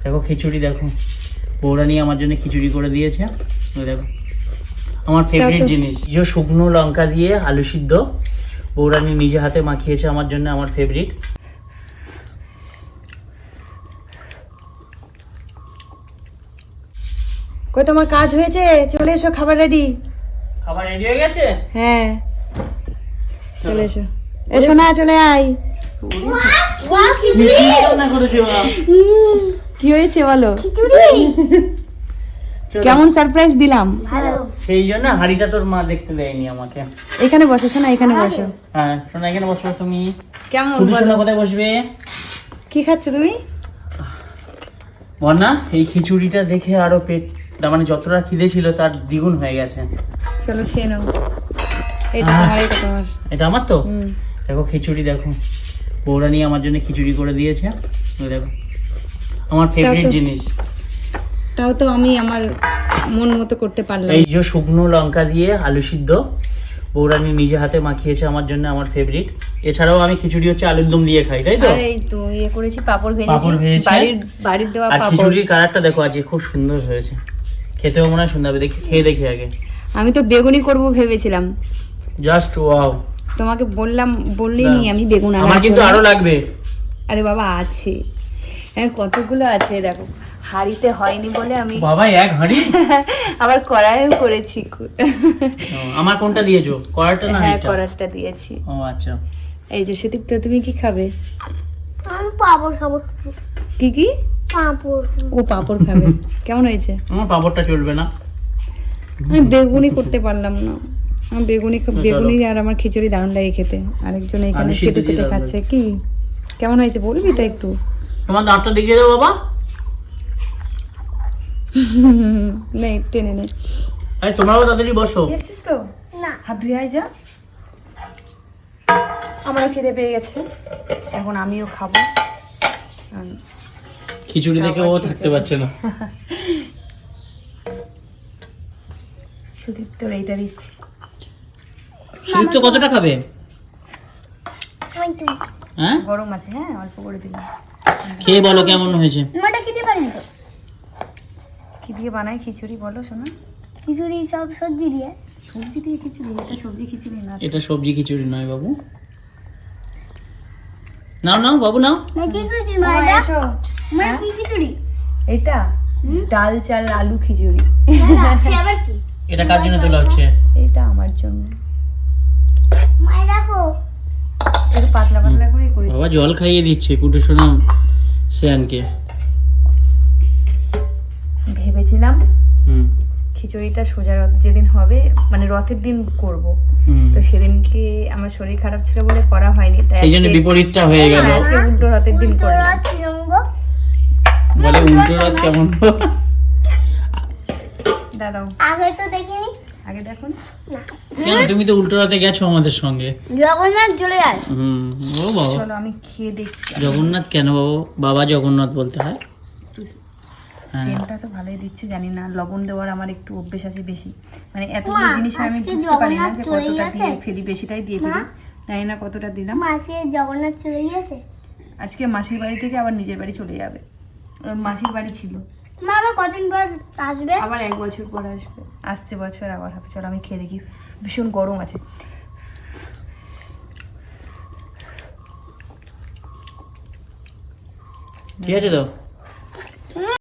দেখো খিচুড়ি, দেখো বৌরানি আমার জন্য খিচুড়ি করে দিয়েছে। ওই দেখো আমার ফেভারিট জিনিস, যে শুকনো লঙ্কা দিয়ে আলু সিদ্ধ বৌরানি নিজে হাতে মাখিয়েছে আমার জন্য, আমার ফেভারিট। কই তোমার কাজ হয়েছে? চলে এসো, খাবার রেডি। খাবার রেডি হয়ে গেছে? হ্যাঁ চলে এসো। এসো না, চলে আয়। কি হয়েছে বলো? কেমন সারপ্রাইজ দিলাম? সেই জন্য হাড়িটা তোর মা দেখতে দেয়নি আমাকে। এখানে বসো শোনা, এখানে বসো। হ্যাঁ শোনা, এখানে বসো তুমি। কেমন শোনা কোথায় বসবে? কি খাচ্ছ তুমি? বল না, এই খিচুড়িটা দেখে আরো পেট, মানে যতটা খিদে ছিল তার দ্বিগুণ হয়ে গেছে। চলো খেয়ে নাও। এটা তোমার, এটা তোমার। এটা আমার তো। দেখো খিচুড়ি, দেখো বৌরানি আমার জন্য খিচুড়ি করে দিয়েছে। ওই দেখো আমার ফেভারিট জিনিস। তাও তো আমি আমার মন মতো করতে পারলাম। এই যে শুকনো লঙ্কা দিয়ে আলু সিদ্ধ বৌরানি নিজে হাতে মাখিয়েছে আমার জন্য, আমার ফেভারিট। এছাড়াও আমি খিচুড়ি হচ্ছে আলুর দম দিয়ে খাই, তাই তো? আর এই তো ইয়ে করেছি, পাপড় পাপড় ভেজেছি, ভেজেছি। বাড়ির দেওয়া আর পাপড়। খিচুড়ির কালারটা দেখো আজকে খুব সুন্দর হয়েছে, খেতেও মনে হয় সুন্দর হবে। দেখি খেয়ে দেখি আগে। আমি তো বেগুনি করব ভেবেছিলাম, জাস্ট ওয়াও। তোমাকে বললিনি আমি বেগুন আনার আমার কিন্তু জন্য। আরো লাগবে। আরে বাবা আছে, হ্যাঁ কতগুলো আছে দেখো। হাঁড়িতে হয়নি বলে আমি বাবা এক হাঁড়ি আবার কড়াইও করেছি। আমার কোনটা দিয়েছো, কড়াইটা না হ্যাঁ এটা? কড়াইটা দিয়েছি। ও আচ্ছা। এই যে সুদীপ্ত, তুমি কি খাবে? আমি পাপড় খাবো। কি কি? পাপড়। ও পাপড় খাবে। কেমন হয়েছে? আমার পাপড়টা চলবে না। আমি বেগুনি করতে পারলাম না। আমার বেগুনি আর আমার খিচুড়ি দারুণ লাগে খেতে। আরেকজন এখানে আলু সিদ্ধ চেটে দিয়ে চেটে দাও খাচ্ছে। কি কেমন হয়েছে বলবি তো একটু? তোমার দাঁতটা দেখিয়ে দাও বাবা। নেই, টেনে নে। আরে তোমরাও তাড়াতাড়ি বসো। এসছিস তো? না। হাত ধুয়ে আয় যা। আমারও খিদে পেয়ে গেছে, এখন আমিও খাবো। খিচুড়ি দেখে ও থাকতে পারছে না। সুদীপ তোর এইটা দিচ্ছি। সুদীপ তো কতটা খাবে? ওই তো। হ্যাঁ গরম আছে, হ্যাঁ অল্প করে দিলাম। খেয়ে বলো কেমন হয়েছে। মাটা খেতে পারিনি তো। কি দিয়ে বানাই খিচুড়ি বলো শোনা? খিচুড়ি সব সবজি দিয়ে। সবজি দিয়ে খিচুড়ি? এটা সবজি খিচুড়ি না। এটা সবজি খিচুড়ি নয় বাবু। নাও নাও বাবু নাও। না কি খিচুড়ি ও, মাটা? এসো। মানে কি খিচুড়ি? এইটা ডাল চাল আলু খিচুড়ি। না, সে আবার কি? এটা কার জন্য তোলা হচ্ছে? এইটা আমার জন্য। মাই দেখো। একটু পাতলা পাতলা করে করেছি। বাবা জল খাইয়ে দিচ্ছে কুটু সোনা শ্যানকে। ভেবেছিলাম হুম খিচুড়িটা সোজা রথ যেদিন হবে, মানে রথের দিন করব, হুম। তো সেদিনকে আমার শরীর খারাপ ছিল বলে করা হয়নি, তাই সেই জন্য বিপরীতটা হয়ে গেল। আজকে উল্টো রথের দিন করলাম। চিরঙ্গ। বলে উল্টো রাত কেমন? দাঁড়াও, আগে তো দেখিনি। আগে দেখুন। কেন তুমি তো উল্টো রাতে গেছো আমাদের সঙ্গে। জগন্নাথ চলে যায়। হুম। ও বাবা, চলো আমি খেয়ে দেখছি। জগন্নাথ কেন বাবা? বাবা জগন্নাথ বলতে হয়। একটু হ্যাঁ। সেন্টটা তো ভালোই দিচ্ছে, জানি না লবণ দেওয়ার আমার একটু অভ্যেস আছে বেশি, মানে এতগুলো জিনিস আমি আজকে বুঝতে পারি না জগন্নাথ যে চলে কতটা গেছে? দিয়ে ফেলি, বেশিটাই দিয়ে দিই, জানি না কতটা দিলাম। মাসে জগন্নাথ চলে গিয়েছে। আজকে মাসির বাড়ি থেকে আবার নিজের বাড়ি চলে যাবে। ওর মাসির বাড়ি ছিল, মা আবার কতদিন পর আসবে? আবার 1 বছর পর আসবে। আসছে বছর আবার হবে। চলো আমি খেয়ে দেখি। ভীষণ গরম আছে। ঠিক আছে তো?